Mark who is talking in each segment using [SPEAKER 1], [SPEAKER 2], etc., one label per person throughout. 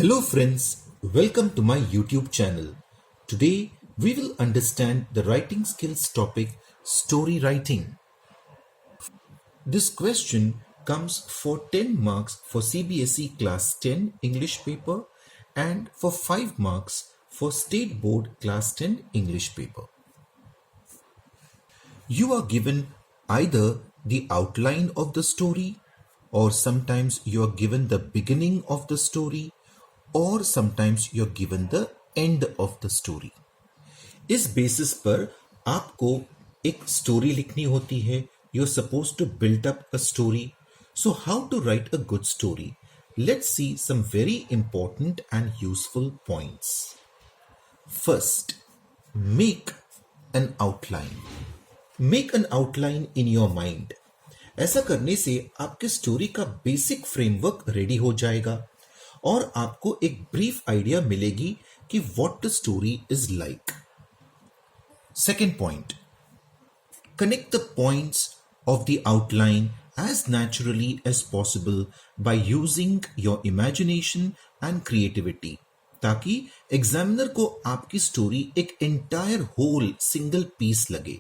[SPEAKER 1] Hello friends, welcome to my YouTube channel. Today we will understand the writing skills topic story writing. This question comes for 10 marks for CBSE class 10 English paper and for 5 marks for State Board class 10 English paper. You are given either the outline of the story, or sometimes you are given the beginning of the story, और sometimes you're given the end of the story. इस basis पर आपको एक story लिखनी होती है. You're supposed to build up a story. So how to write a good story? Let's see some very important and useful points. First, make an outline. Make an outline in your mind. ऐसा करने से आपके story का basic framework ready हो जाएगा और आपको एक ब्रीफ आइडिया मिलेगी कि what the story is like. Second point, connect the points of the outline as naturally as possible by using your imagination and creativity, ताकि एग्जामिनर को आपकी स्टोरी एक एंटायर होल सिंगल पीस लगे.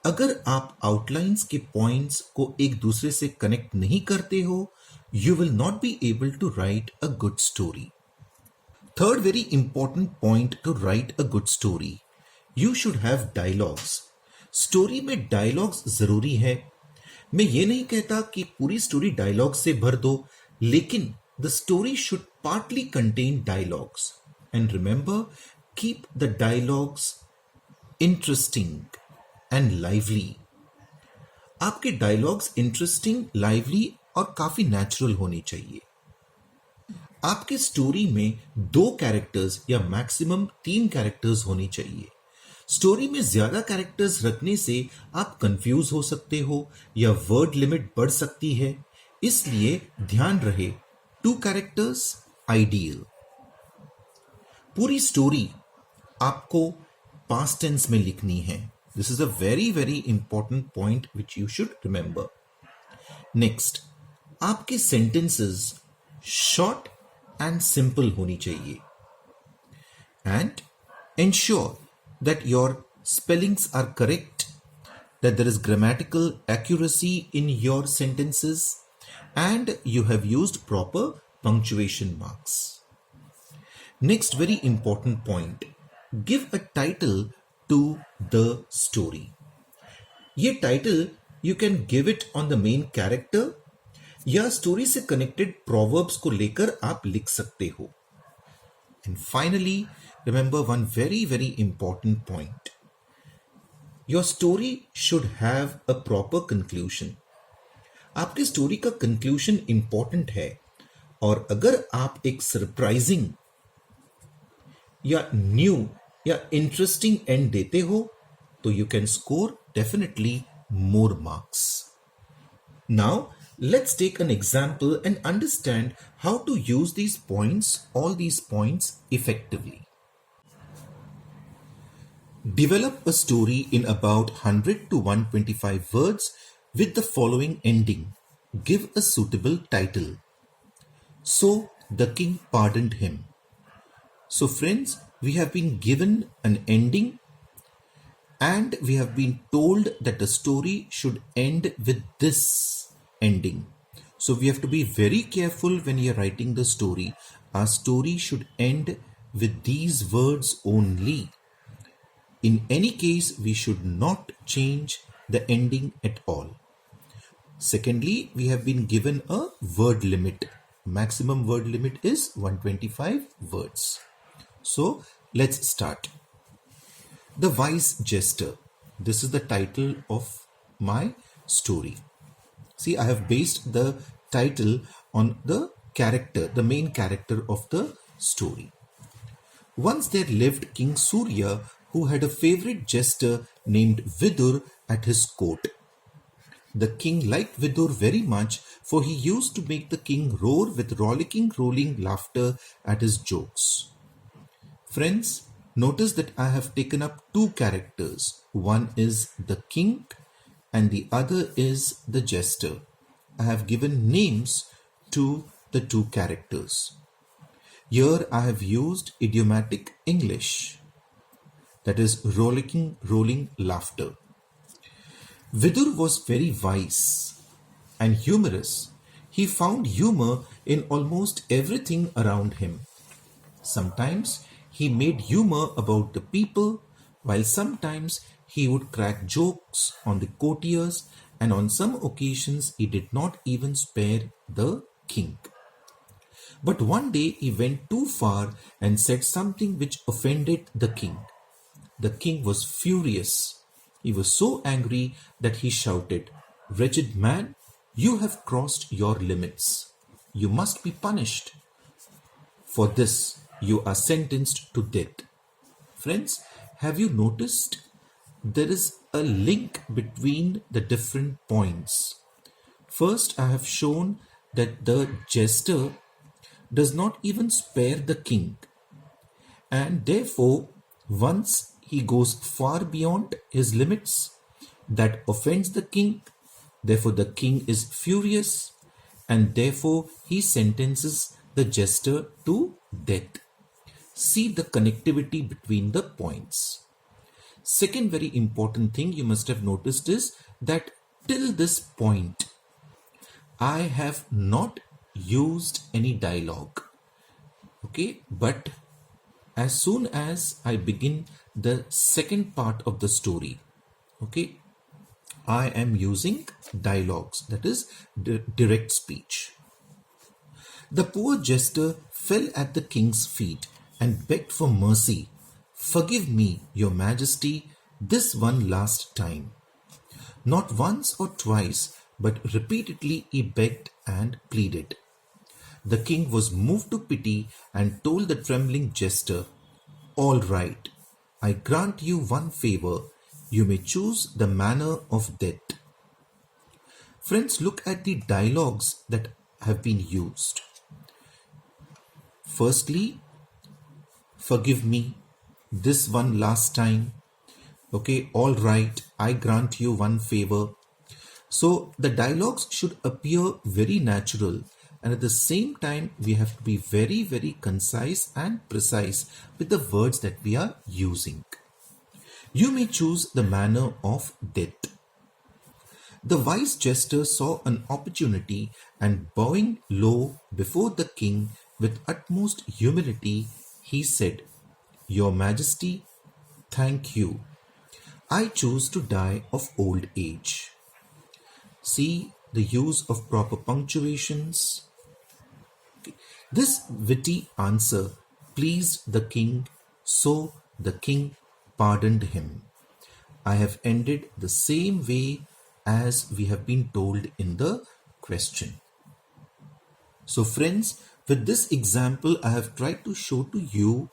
[SPEAKER 1] अगर आप outlines के पॉइंट्स को एक दूसरे से कनेक्ट नहीं करते हो, you will not be able to write a good story. Third very important point to write a good story. You should have dialogues. Story में डायलॉग्स जरूरी है. मैं ये नहीं कहता कि पूरी स्टोरी डायलॉग से भर दो, लेकिन the story should partly contain dialogues. And remember, keep the dialogues interesting and lively. आपके डायलॉग्स इंटरेस्टिंग, लाइवली और काफी नेचुरल होनी चाहिए. आपके स्टोरी में 2 कैरेक्टर्स या मैक्सिमम 3 कैरेक्टर्स होनी चाहिए. स्टोरी में ज्यादा कैरेक्टर्स रखने से आप कंफ्यूज हो सकते हो या वर्ड लिमिट बढ़ सकती है. इसलिए ध्यान रहे 2 कैरेक्टर्स आइडियल. पूरी स्टोरी आपको पास्ट टेंस में लिखनी है. This is a very very important point which you should remember. Next, आपके sentences short and simple होनी चाहिए. And ensure that your spellings are correct, that there is grammatical accuracy in your sentences, and you have used proper punctuation marks. Next very important point, give a title to the story. ये title you can give it on the main character या story से connected proverbs को लेकर आप लिख सकते हो. And finally, remember one very very important point. Your story should have a proper conclusion. आपकी स्टोरी का कंक्लूजन इंपॉर्टेंट है, और अगर आप एक सरप्राइजिंग या न्यू या इंटरेस्टिंग एंड देते हो तो you can score definitely more marks. Now, let's take an example and understand how to use these points, all these points effectively. Develop a story in about 100 to 125 words with the following ending. Give a suitable title. So, the king pardoned him. So friends, we have been given an ending, and we have been told that the story should end with this ending. So we have to be very careful when we are writing the story. Our story should end with these words only. In any case, we should not change the ending at all. Secondly, we have been given a word limit. Maximum word limit is 125 words. So let's start. The Wise Jester. This is the title of my story. See, I have based the title on the character, the main character of the story. Once there lived King Surya, who had a favorite jester named Vidur at his court. The king liked Vidur very much, for he used to make the king roar with rolling laughter at his jokes. Friends, notice that I have taken up 2 characters. One is the king and the other is the jester. I have given names to the 2 characters. Here I have used idiomatic English, that is rolling laughter. Vidur was very wise and humorous. He found humor in almost everything around him. Sometimes he made humor about the people, while sometimes he would crack jokes on the courtiers, and on some occasions he did not even spare the king. But one day he went too far and said something which offended the king. The king was furious. He was so angry that he shouted, "Wretched man, you have crossed your limits. You must be punished. For this, you are sentenced to death." Friends, have you noticed there is a link between the different points? First, I have shown that the jester does not even spare the king, and therefore, once he goes far beyond his limits, that offends the king. Therefore, the king is furious, and therefore he sentences the jester to death. See the connectivity between the points. Second very important thing you must have noticed is that till this point, I have not used any dialogue. Okay, but as soon as I begin the second part of the story, okay, I am using dialogues, that is direct speech. The poor jester fell at the king's feet and begged for mercy. "Forgive me, your majesty, this one last time." Not once or twice, but repeatedly he begged and pleaded. The king was moved to pity and told the trembling jester, "All right, I grant you one favor. You may choose the manner of death." Friends, look at the dialogues that have been used. Firstly, "Forgive me, this one last time." Okay, all right, I grant you one favor. So the dialogues should appear very natural, and at the same time we have to be very, very concise and precise with the words that we are using. You may choose the manner of death. The wise jester saw an opportunity, and bowing low before the king with utmost humility, he said, "Your Majesty, thank you. I choose to die of old age." See the use of proper punctuations. This witty answer pleased the king, so the king pardoned him. I have ended the same way as we have been told in the question. So friends, with this example, I have tried to show to you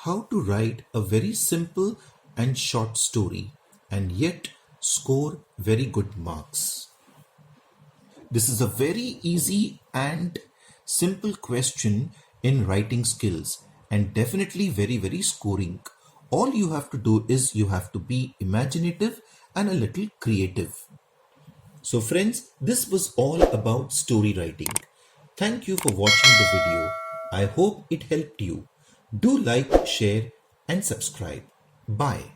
[SPEAKER 1] how to write a very simple and short story and yet score very good marks. This is a very easy and simple question in writing skills and definitely very, very scoring. All you have to do is you have to be imaginative and a little creative. So friends, this was all about story writing. Thank you for watching the video. I hope it helped you. Do like, share and subscribe. Bye.